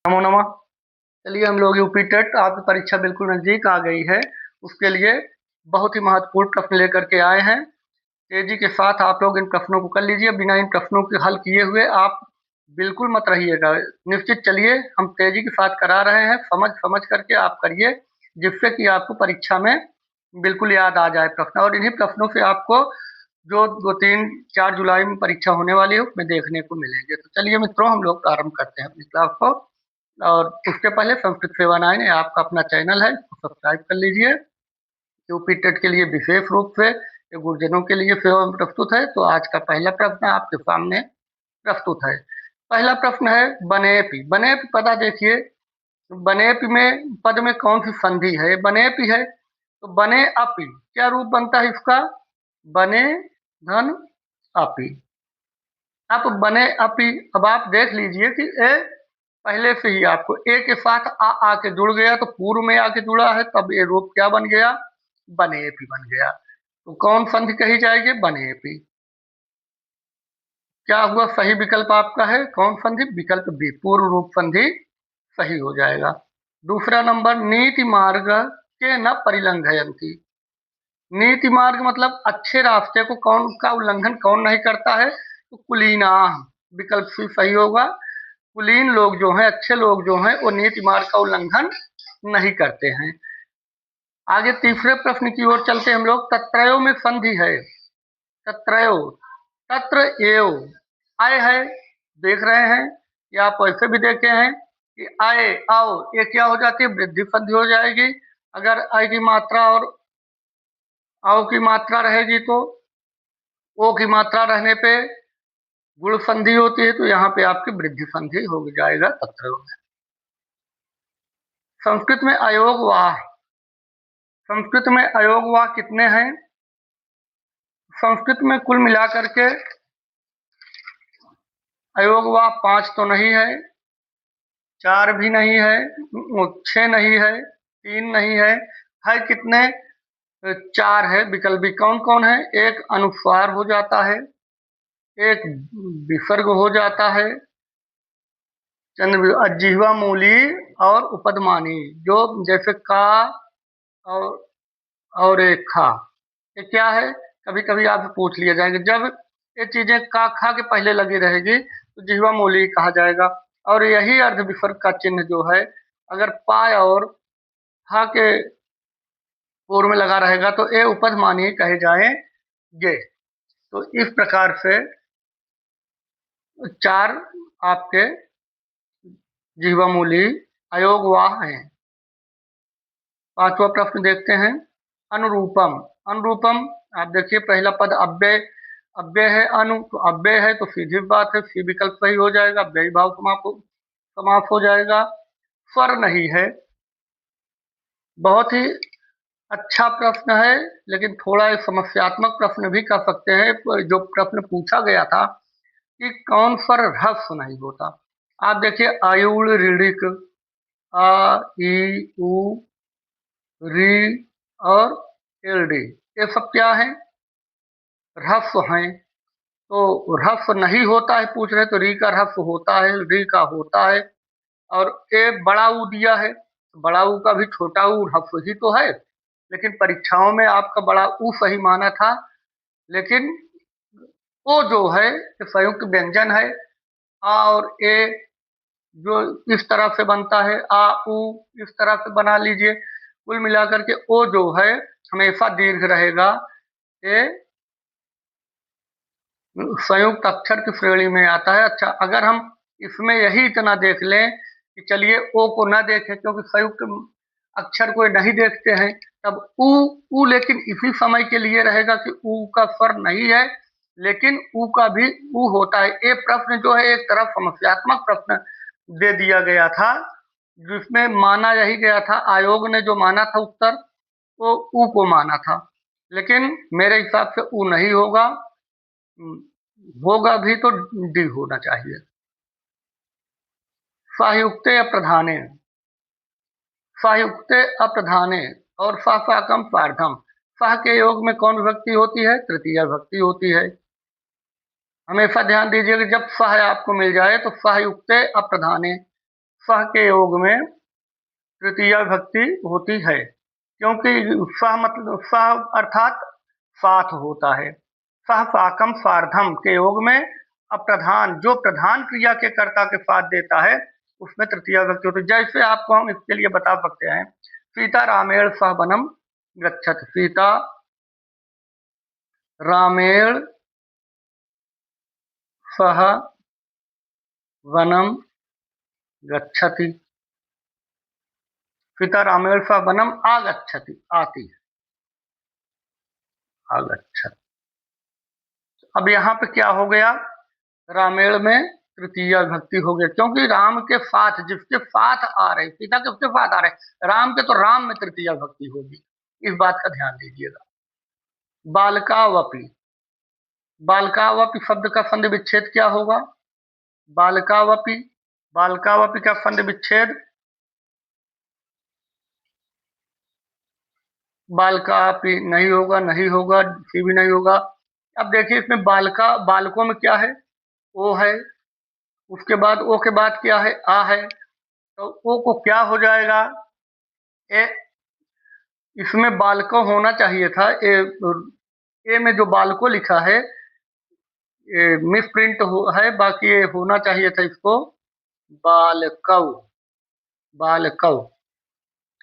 नमो नमः। चलिए हम लोग यूपी टेट आपकी परीक्षा बिल्कुल नज़दीक आ गई है। उसके लिए बहुत ही महत्वपूर्ण प्रश्न लेकर के आए हैं। तेजी के साथ आप लोग इन प्रश्नों को कर लीजिए। बिना इन प्रश्नों के हल किए हुए आप बिल्कुल मत रहिएगा। निश्चित चलिए हम तेजी के साथ करा रहे हैं। समझ समझ करके आप करिए, जिससे कि आपको परीक्षा में बिल्कुल याद आ जाए प्रश्न। और इन्हीं प्रश्नों से आपको जो 2, 3, 4 जुलाई में परीक्षा होने वाली है उसमें देखने को मिलेंगे। तो चलिए मित्रों, हम लोग प्रारंभ करते हैं अपनी क्लास को। और उसके पहले संस्कृत सेवा 9 ये आपका अपना चैनल है, इसको सब्सक्राइब कर लीजिए। यूपी टेट के लिए विशेष रूप से ये गुरुजनों के लिए सेवा में प्रस्तुत है। तो आज का पहला प्रश्न आपके सामने प्रस्तुत है। पहला प्रश्न है बनेपी। बनेपी पदा देखिए, बनेपी में पद में कौन सी संधि है? बनेपी है। तो बने अपी क्या रूप बनता है इसका? बने धन अपी। अब बने अपी, अब आप देख लीजिए कि ए पहले से ही आपको ए के साथ आ आके जुड़ गया, तो पूर्व में आके जुड़ा है, तब ये रूप क्या बन गया? बनेपी बन गया। तो कौन संधि कही जाएगी? बनेपी। क्या हुआ? सही विकल्प आपका है कौन संधि? विकल्प बी, पूर्व रूप संधि सही हो जाएगा। दूसरा नंबर, नीति मार्ग के न परिलंघयन्ति। नीति मार्ग मतलब अच्छे रास्ते को कौन का उल्लंघन कौन नहीं करता है? तो कुलीना, विकल्प सी सही होगा। कुलीन लोग जो हैं, अच्छे लोग जो हैं, वो नीति मार्ग का उल्लंघन नहीं करते हैं। आगे तीसरे प्रश्न की ओर चलते हम लोग। तत्रयो में संधि है। तत्रयो, तत्र एव आय है, देख रहे हैं या आप वैसे भी देखे हैं कि आए आओ ये क्या हो जाती है? वृद्धि संधि हो जाएगी। अगर आय की मात्रा और आओ की मात्रा रहेगी तो ओ की मात्रा रहने पे गुण संधि होती है, तो यहाँ पे आपकी वृद्धि संधि हो जाएगा तत्रयो में। संस्कृत में अयोग वाह, संस्कृत में अयोग वाह कितने हैं? संस्कृत में कुल मिलाकर के अयोग वाह 5 तो नहीं है, 4 भी नहीं है, 6 नहीं है, 3 नहीं है कितने? 4 है। विकल्प भी कौन कौन है? एक अनुस्वार हो जाता है, एक विसर्ग हो जाता है, जिह्वा मूली और उपदमानी, जो जैसे का और एक खा, ये क्या है? कभी कभी आपसे पूछ लिया जाएगा। जब ये चीजें का खा के पहले लगी रहेगी तो जिह्वा मूली कहा जाएगा। और यही अर्ध विसर्ग का चिन्ह जो है, अगर पाय और हा के पूर्व में लगा रहेगा तो ये उपधमानी कहे जाएंगे। तो इस प्रकार से 4 आपके जिह्वा मूली अयोग वाह हैं। पांचवा प्रश्न देखते हैं। अनुरूपम। अनुरूपम, आप देखिए पहला पद अव्यय, अव्यय है अनु, तो अव्यय है तो सीधी बात है सी विकल्प सही हो जाएगा। अव्ययी भाव समाप्त हो जाएगा। स्वर नहीं है। बहुत ही अच्छा प्रश्न है, लेकिन थोड़ा एक समस्यात्मक प्रश्न भी कह सकते हैं। जो प्रश्न पूछा गया था कि कौन स्वर ह्रस्व नहीं होता। आप देखिए आयुड़, ऋणिक, आ ई उ री और एल डी, ये सब क्या है? ह्रस्व हैं। तो ह्रस्व नहीं होता है पूछ रहे, तो री का ह्रस्व होता है, री का होता है। और ए बड़ा ऊ दिया है, बड़ा ऊ का भी छोटा ऊ ह्रस्व ही तो है, लेकिन परीक्षाओं में आपका बड़ा ऊ सही माना था। लेकिन ओ जो है ये संयुक्त व्यंजन है। आ और ए जो इस तरह से बनता है, आ उ इस तरह से बना लीजिए। कुल मिलाकर के ओ जो है हमेशा दीर्घ रहेगा। ये संयुक्त अक्षर की श्रेणी में आता है। अच्छा, अगर हम इसमें यही इतना देख लें कि चलिए ओ को ना देखें क्योंकि संयुक्त अक्षर को नहीं देखते हैं, तब ऊ लेकिन इसी समय के लिए रहेगा कि ऊ का स्वर नहीं है, लेकिन ऊ का भी ऊ होता है। ये प्रश्न जो है एक तरफ समस्यात्मक प्रश्न दे दिया गया था, जिसमें माना यही गया था, आयोग ने जो माना था उत्तर वो ऊ को माना था, लेकिन मेरे हिसाब से ऊ नहीं होगा। होगा भी तो डी होना चाहिए। सायुक्ते अप्रधाने, सायुक्ते अप्रधाने और साकम सार्धम, सह के योग में कौन विभक्ति होती है? तृतीय विभक्ति होती है। हमेशा ध्यान दीजिए कि जब सह आपको मिल जाए तो सहयुक्ते अप्रधाने, सह के योग में तृतीया विभक्ति होती है, क्योंकि सह मतलब सह अर्थात साथ होता है। सह साकम सार्धम के योग में अप्रधान जो प्रधान क्रिया के कर्ता के साथ देता है उसमें तृतीया विभक्ति होती है। जैसे आपको हम इसके लिए बता सकते हैं, सीता रामेण सह वनम गच्छति। सीता रामेण सह वनम गच्छति। सीता रामेण सह वनम आगच्छति, आती है, आगच्छति। अब यहाँ पे क्या हो गया, रामेण में तृतीया विभक्ति हो गया, क्योंकि राम के साथ जिसके साथ आ रहे, सीता के उसके साथ आ रहे राम के, तो राम में तृतीया विभक्ति होगी। इस बात का ध्यान दीजिएगा। बालकावपि, बालकावपि शब्द का संधि विच्छेद क्या होगा? बालकावपि, बालकावपि का संधि विच्छेद बालकापि नहीं होगा, नहीं होगा, सी भी नहीं होगा। अब देखिए इसमें बालका, बालकों में क्या है? ओ है, उसके बाद ओ के बाद क्या है? आ है, तो ओ को क्या हो जाएगा? ए। इसमें बालको होना चाहिए था, ए में जो बालको लिखा है ये मिस प्रिंट है, बाकी ये होना चाहिए था इसको बालकव, बालकव।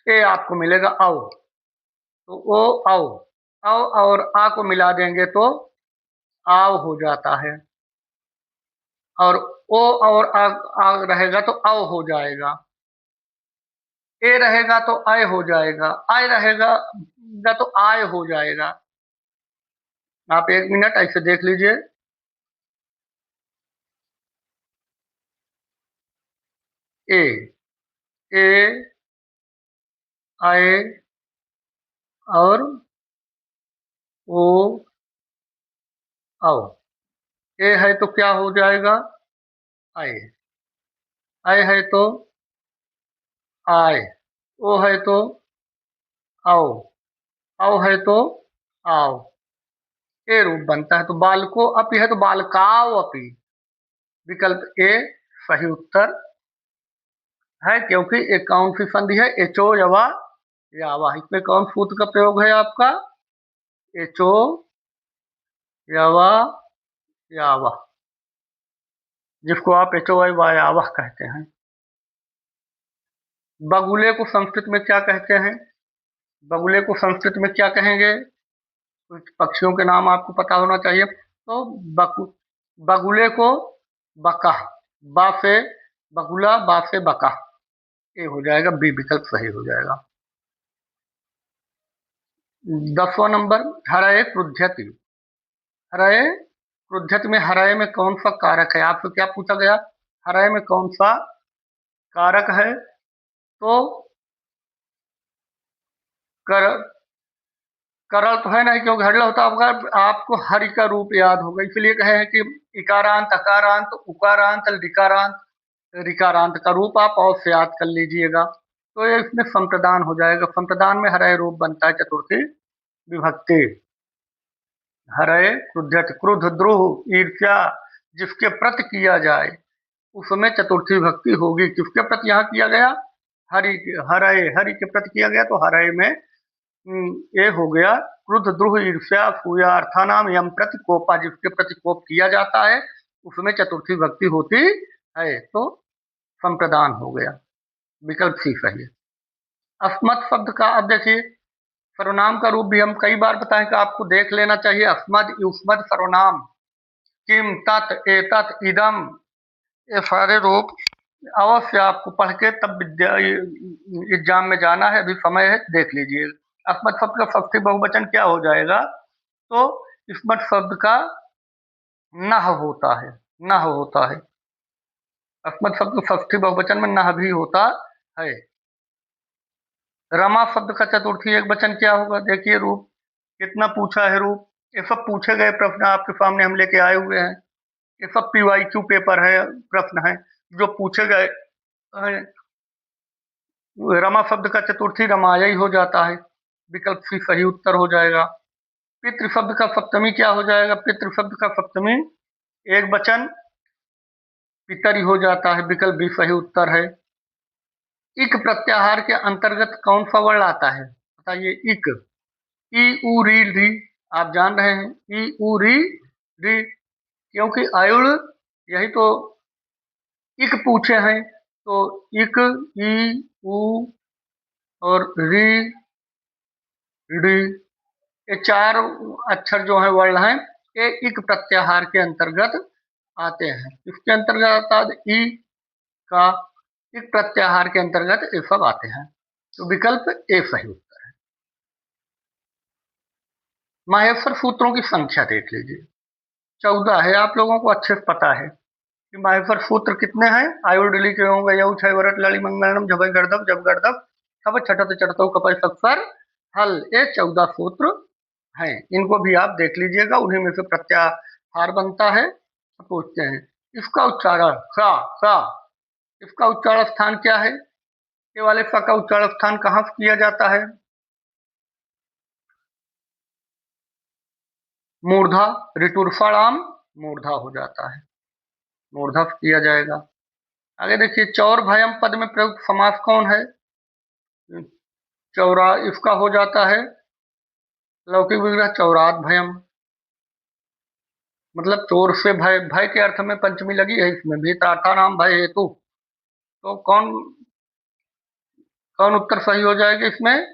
ए आपको मिलेगा औ, तो ओ औ, औ और आ को मिला देंगे तो आव हो जाता है, और ओ और आ रहेगा तो औ हो जाएगा। ए रहेगा तो आय हो जाएगा, आय रहेगा तो आय हो जाएगा। आप एक मिनट ऐसे देख लीजिए। ए, ए, आय और ओ, औ। ए है तो क्या हो जाएगा? आय, आय है तो आय, ओ है तो आओ, आओ है तो आओ, ए रूप बनता है। तो बालको अपि है तो बालकाव अपि, विकल्प ए सही उत्तर है, क्योंकि एक कौन सी संधि है? एचो यवा यावा। इसमें कौन सूत्र का प्रयोग है आपका? एचो यवा यावा, जिसको आप एचो यावा कहते हैं। बगुले को संस्कृत में क्या कहते हैं? बगुले को संस्कृत में क्या कहेंगे? कुछ पक्षियों के नाम आपको पता होना चाहिए। तो बगुले को बका, बा से बगुला, बा से बका, ये हो जाएगा, बी विकल्प सही हो जाएगा। 10वां नंबर, हरय क्रुध्यति। हरय क्रुध्यति में हरय में कौन सा कारक है? आपसे क्या पूछा गया? हरय में कौन सा कारक है? तो कर, करल तो है नहीं, क्योंकि हरल होता होगा। आपको हरि का रूप याद होगा, इसलिए कहे हैं कि इकारांत, अकारांत, उकारांत, लिकारांत, ऋकारांत का रूप आप और से याद कर लीजिएगा, तो ये इसमें संप्रदान हो जाएगा। संप्रदान में हरय रूप बनता है चतुर्थी विभक्ति। हरय क्रुध्यति, क्रुद्ध, द्रोह, ईर्ष्या जिसके प्रति किया जाए उसमें चतुर्थी विभक्ति होगी। किसके प्रति यहाँ किया गया? हरि, हरय, हरि के प्रति किया गया, तो हरय में ये हो गया। क्रुद्ध, द्रोह, ईर्ष्या, असूया अर्थानाम यम प्रति कोपा, जिसके प्रति कोप किया जाता है उसमें चतुर्थी विभक्ति होती है, तो संप्रदान हो गया, विकल्प सी सही है। अस्मत् शब्द का, अब देखिए सर्वनाम का रूप भी हम कई बार बताएं कि आपको देख लेना चाहिए। अस्मद, युष्मद सर्वनाम, किम, तत्, एतत्, इदम, ये सारे रूप अवश्य आपको पढ़ के तब विद्या एग्जाम में जाना है, अभी समय है, देख लीजिए। अस्मत् शब्द का षष्ठी बहुवचन क्या हो जाएगा? तो स्मत् शब्द का नह होता है, नह होता है। अस्मत् शब्द षष्ठी बहुवचन में नह भी होता है। रमा शब्द का चतुर्थी एक वचन क्या होगा? देखिए रूप कितना पूछा है रूप, ये सब पूछे गए प्रश्न आपके सामने हम लेके आए हुए हैं। ये सब PYQ पेपर है, प्रश्न है जो पूछे गए हैं। रमा शब्द का चतुर्थी रमाया ही हो जाता है, विकल्प सी सही उत्तर हो जाएगा। पितृ शब्द का सप्तमी क्या हो जाएगा? पितृ शब्द का सप्तमी एक वचन पितर ही हो जाता है, विकल्प भी सही उत्तर है। इक प्रत्याहार के अंतर्गत कौन सा वर्ण आता है? बताइए। इक, ई उ री री, आप जान रहे हैं, ई उ री री, क्योंकि आयुड़ यही तो इक पूछे हैं, तो इक, ई, उ और री री, ये चार अक्षर जो है वर्ण हैं, ये इक प्रत्याहार के अंतर्गत आते हैं। इसके अंतर्गत आता है ई का, इक प्रत्याहार के अंतर्गत ये सब आते हैं। तो विकल्प ए सही उत्तर है। माहेश्वर सूत्रों की संख्या देख लीजिए, 14 है। आप लोगों को अच्छे से पता है कि माहेश्वर सूत्र कितने हैं। आयुर्डली के होंगे यऊ छय वरट लली मंगलम झबय गर्दभ जब गर्दभ सब छठत चढ़तो कपय सत्सर हल, ये 14 सूत्र हैं। इनको भी आप देख लीजिएगा, उन्हीं में से प्रत्याहार बनता है। पूछते हैं इसका उच्चारण सा, इसका उच्चारण स्थान क्या है? ये वाले सा का उच्चारण स्थान कहाँ से किया जाता है? मूर्धा, ऋतुर्फणाम मूर्धा हो जाता है, मूर्धा से किया जाएगा। आगे देखिए, चौर भयम पद में प्रयुक्त समास कौन है? चौरा, इसका हो जाता है लौकिक विग्रह चौरात भयम, मतलब चोर से भय, भय के अर्थ में पंचमी लगी है इसमें भी, नाम भय हेतु। तो कौन कौन उत्तर सही हो जाएगा इसमें?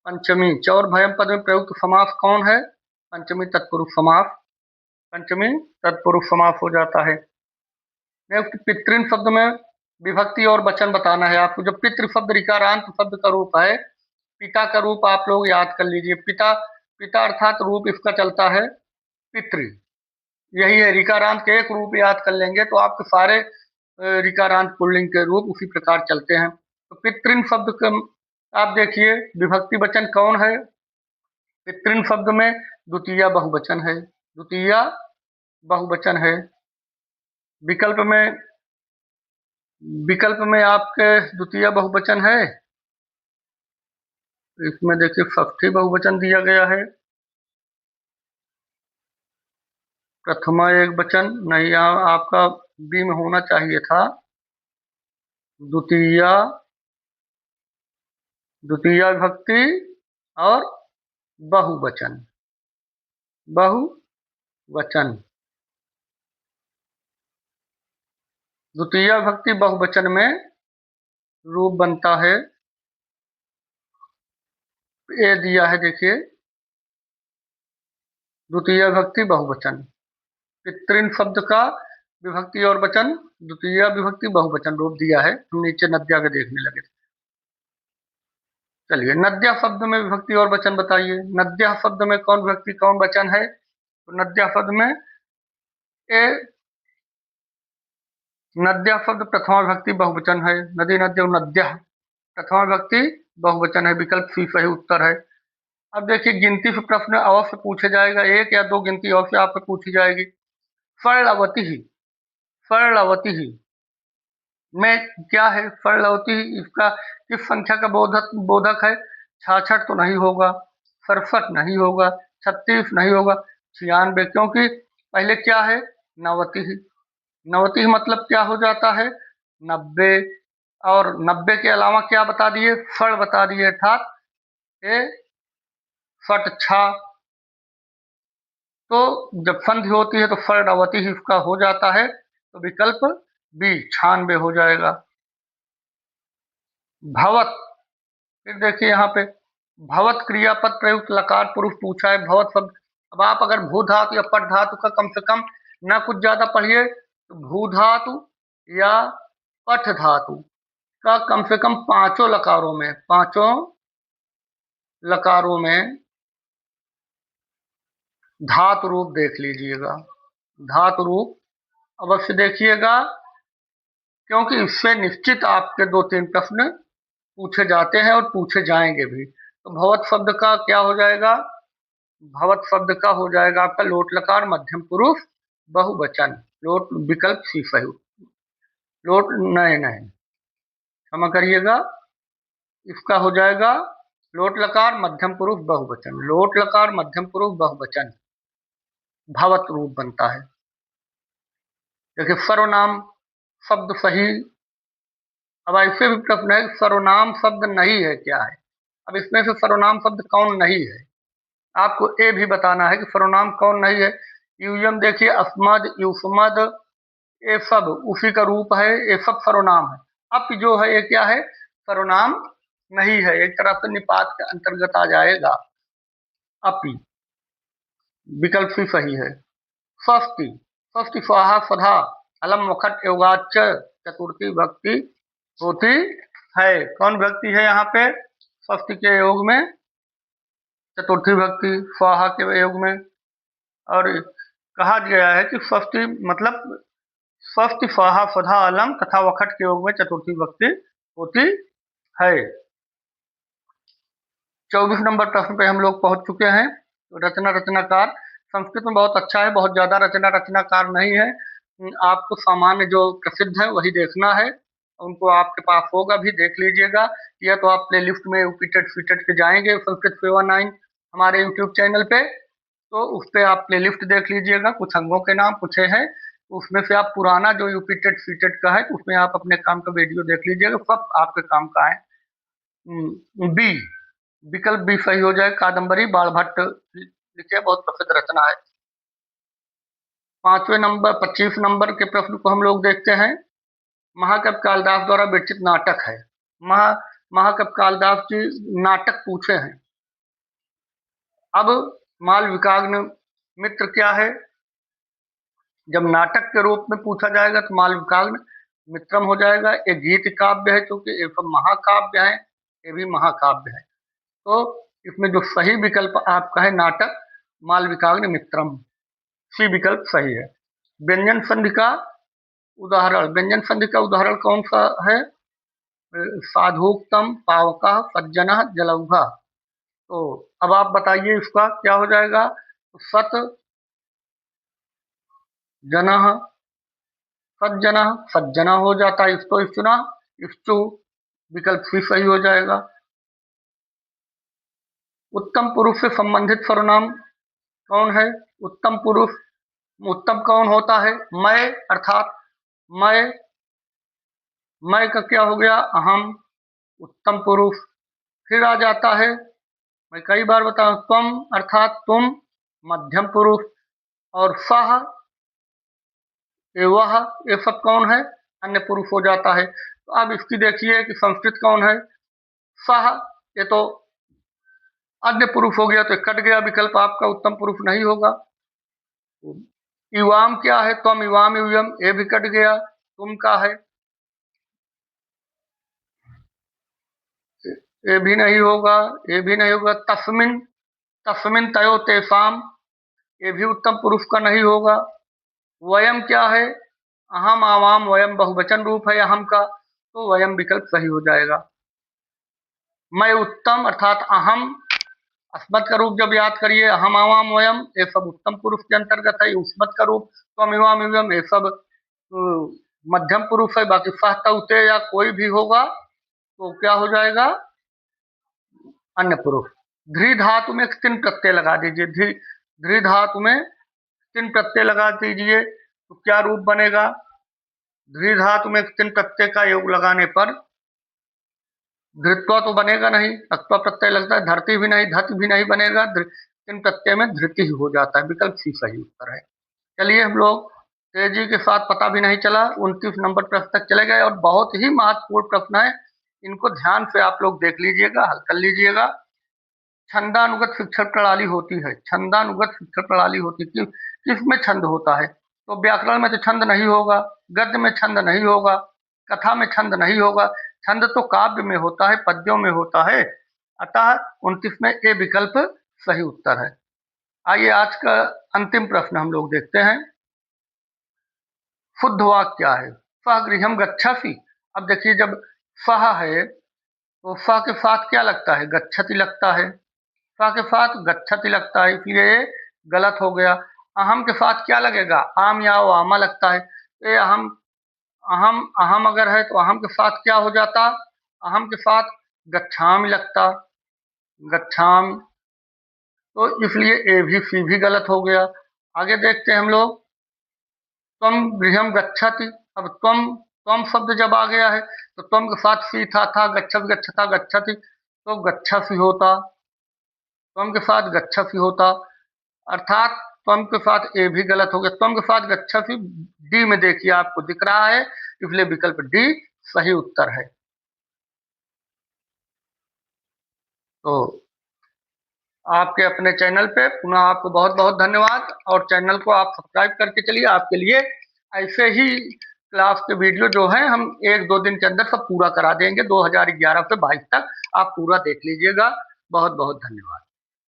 पंचमी। चौर भयम पद में प्रयुक्त समास कौन है? पंचमी तत्पुरुष समास, पंचमी तत्पुरुष समास हो जाता है। नेक्स्ट, पितृन शब्द में विभक्ति और वचन बताना है आपको। जब पितृ शब्द ऋकारांत शब्द का रूप है, पिता का रूप आप लोग याद कर लीजिए। पिता, पिता अर्थात रूप इसका चलता है पितृ, यही है। ऋकारांत के एक रूप याद कर लेंगे तो आपके सारे ऋकारांत पुल्लिंग के रूप उसी प्रकार चलते हैं। तो पितृन शब्द का आप देखिए विभक्ति वचन कौन है? पितृन शब्द में द्वितीय बहुवचन है, द्वितीय बहुवचन है। विकल्प में, विकल्प में आपके द्वितीय बहुवचन है, इसमें देखिए षष्ठी बहुवचन दिया गया है। प्रथमा एक वचन नहीं, यहाँ आपका बी में होना चाहिए था। द्वितीय, द्वितीय विभक्ति और बहुवचन, बहुवचन, द्वितीय विभक्ति बहुवचन में रूप बनता है। ये दिया है देखिए, द्वितीय विभक्ति बहुवचन। पितृन शब्द का विभक्ति और वचन द्वितीय विभक्ति बहुवचन रूप दिया है। हम नीचे नद्या के देखने लगे थे। चलिए, नद्या शब्द में विभक्ति और वचन बताइए। नद्या शब्द में कौन विभक्ति कौन वचन है? तो नद्या शब्द में ए, नद्या शब्द प्रथमा विभक्ति बहुवचन है। नदी नद्य नद्या प्रथमा विभक्ति बहुवचन है, विकल्प सी सही उत्तर है। अब देखिए, गिनती से प्रश्न अवश्य पूछे जाएगा, एक या दो गिनती अवश्य आपसे पूछी जाएगी। फर्णवती ही, फर्णवती ही में क्या है? फर्णवती इसका किस संख्या का बोधक बोधक है? 66 तो नहीं होगा, 67 नहीं होगा, 36 नहीं होगा, 96, क्योंकि पहले क्या है? नवती ही। नवती ही मतलब क्या हो जाता है? 90, और 90 के अलावा क्या बता दिए? फड़ बता दिए, अर्थात ए फट छा। तो जब संधि होती है तो फर्णवती ही इसका हो जाता है, तो विकल्प बी 96 हो जाएगा। भवत, फिर देखिए यहाँ पे भवत क्रियापद प्रयुक्त लकार पुरुष पूछा है। भवत शब्द, अब आप अगर भू धातु या पट धातु का कम से कम ना कुछ ज्यादा पढ़िए, तो भू धातु या पठ धातु का कम से कम पांचों लकारों में, पांचों लकारों में धातु रूप देख लीजिएगा, धातु रूप अवश्य देखिएगा, क्योंकि इससे निश्चित आपके 2-3 प्रश्न पूछे जाते हैं और पूछे जाएंगे भी। तो भवत शब्द का क्या हो जाएगा? भवत शब्द का हो जाएगा आपका लोट लकार मध्यम पुरुष बहुवचन, लोट विकल्प सी सही। लोट नहीं नहीं, क्षमा करिएगा, इसका हो जाएगा लोट लकार मध्यम पुरुष बहुवचन, लोट लकार मध्यम पुरुष बहुवचन भवत रूप बनता है। देखिए, सर्वनाम शब्द सही अब ऐसे भी प्रश्न है, सर्वनाम शब्द नहीं है क्या है। अब इसमें से सर्वनाम शब्द कौन नहीं है, आपको ये भी बताना है कि सर्वनाम कौन नहीं है। यूयम देखिए, अस्मद, युष्मद, ये सब उसी का रूप है, ये सब सर्वनाम है। अप जो है ये क्या है, सर्वनाम नहीं है, एक तरह से निपात के अंतर्गत आ जाएगा। अपि विकल्प भी सही है। षष्ठी, षष्ठी स्वाहा स्वधा अलम वखट योगाच चतुर्थी भक्ति होती है। कौन भक्ति है यहाँ पे, षष्ठी के योग में, चतुर्थी भक्ति स्वाहा के योग में। और कहा गया है कि षष्ठी मतलब षष्ठी स्वाहा स्वधा अलम तथा वखट के योग में चतुर्थी भक्ति होती है। 24 नंबर प्रश्न पे हम लोग पहुंच चुके हैं। तो रचना रचनाकार संस्कृत में बहुत अच्छा है, बहुत ज्यादा रचना रचनाकार नहीं है। आपको सामान्य जो प्रसिद्ध है वही देखना है, उनको आपके पास होगा भी, देख लीजिएगा। या तो आप प्ले लिस्ट में रिपीटेड फीटेड के जाएंगे संस्कृत सेवा 9 हमारे यूट्यूब चैनल पे, तो उस पर आप प्ले लिस्ट देख लीजिएगा, कुछ अंगों के नाम पूछे हैं, उसमें से आप पुराना जो रिपीटेड फीटेड का है उसमें आप अपने काम का वीडियो देख लीजिएगा, सब आपके काम का है। बी विकल्प भी सही हो जाए, कादम्बरी बाणभट्ट लिखे, बहुत प्रसिद्ध रचना है। 5वें नंबर 25 नंबर के प्रश्न को हम लोग देखते हैं। महाकवि कालिदास द्वारा विरचित नाटक है। महाकवि कालिदास जी नाटक पूछे हैं। अब मालविकाग्नि मित्र क्या है, जब नाटक के रूप में पूछा जाएगा तो मालविकाग्नि मित्रम हो जाएगा। एक गीत काव्य है, क्योंकि ये सब महाकाव्य है, ये भी महाकाव्य है। तो इसमें जो सही विकल्प आपका है नाटक, मालविकाग्नि मित्रम, सी विकल्प सही है। व्यंजन संधि का उदाहरण, व्यंजन संधि का उदाहरण कौन सा है, साधुक्तम, पावका, सज्जन, जलौघा। तो अब आप बताइए इसका क्या हो जाएगा। सत जन, सज्जन, सज्जना हो जाता है, इसको इष्टुना, इष्टु विकल्प भी सही हो जाएगा। उत्तम पुरुष से संबंधित सर्वनाम कौन है, उत्तम पुरुष, उत्तम कौन होता है, मैं, अर्थात मैं का क्या हो गया, अहम, उत्तम पुरुष। फिर आ जाता है, मैं कई बार बताऊं, तुम अर्थात तुम, मध्यम पुरुष। और सह, ये वह, ये सब कौन है, अन्य पुरुष हो जाता है। तो अब इसकी देखिए कि संस्कृत कौन है, सह, ये तो अन्य पुरुष हो गया, तो कट गया विकल्प आपका, उत्तम पुरुष नहीं होगा। युवाम क्या है, त्वम, युवाम, युयम, ये भी कट गया, तुम का है, ये भी नहीं होगा, ये भी नहीं होगा। तस्मिन, तस्मिन तयो तेसाम, ये भी उत्तम पुरुष का नहीं होगा। वयम क्या है, अहम, आवाम, वयम बहुवचन रूप है अहम का, तो वयम विकल्प सही हो जाएगा। मैं उत्तम अर्थात अहम, अस्मत् का रूप जब याद करिए, अहम, आवाम, वयम, ये सब उत्तम पुरुष के अंतर्गत है। उस्मत का रूप त्वम, युवाम, युयम, ये सब मध्यम पुरुष है। बाकी सह, तौ, ते या कोई भी होगा तो क्या हो जाएगा, अन्य पुरुष। ध्री धातु में तिन प्रत्यय लगा दीजिए, ध्री धातु में तिन प्रत्यय लगा दीजिए, तो क्या रूप बनेगा, ध्री धातु में तिन प्रत्यय का योग लगाने पर धृत्वा तो बनेगा नहीं, अक्वा प्रत्यय लगता है, धरती भी नहीं, धत भी नहीं बनेगा, तिन प्रत्यय में धृति ही हो जाता है, विकल्प सी सही उत्तर है। चलिए हम लोग तेजी के साथ, पता भी नहीं चला, 29 नंबर प्रश्न तक चले गए, और बहुत ही महत्वपूर्ण प्रश्न है, इनको ध्यान से आप लोग देख लीजिएगा, हल कर लीजिएगा। छंदानुगत शिक्षण प्रणाली होती है, छंदानुगत शिक्षण प्रणाली होती है, किसमें छंद होता है, तो व्याकरण में तो छंद नहीं होगा, गद्य में छंद नहीं होगा, कथा में छंद नहीं होगा, छंद तो काव्य में होता है, पद्यों में होता है। अतः 29 में ए विकल्प सही उत्तर है। आइए आज का अंतिम प्रश्न हम लोग देखते हैं। शुद्ध वाक्य क्या है, सह गृहम गच्छसि। अब देखिए, जब सह है तो सह के साथ क्या लगता है, गच्छति लगता है, सह के साथ गच्छति लगता है, इसलिए ये गलत हो गया। अहम के साथ क्या लगेगा, आम या वामा लगता है, ये अहम, अहम अहम अगर है तो अहम के साथ क्या हो जाता, अहम के साथ गच्छामि लगता, गच्छामि, तो इसलिए ए भी सी भी गलत हो गया। आगे देखते हैं हम लोग, त्वम गृहम गच्छति। अब त्वम त्वम शब्द जब आ गया है तो त्वम के साथ सी था गच्छति गच्छता गच्छति, तो गच्छसि होता। त्वम के साथ गच्छसि होता, अर्थात त्वम के साथ ए भी गलत हो गया। त्वम के साथ गच्छसि डी में देखिए आपको दिख रहा है, इसलिए विकल्प डी सही उत्तर है। तो आपके अपने चैनल पे पुनः आपको बहुत बहुत धन्यवाद, और चैनल को आप सब्सक्राइब करके चलिए। आपके लिए ऐसे ही क्लास के वीडियो जो हैं हम 1-2 दिन के अंदर सब पूरा करा देंगे। 2011 से 22 तक आप पूरा देख लीजिएगा। बहुत बहुत धन्यवाद।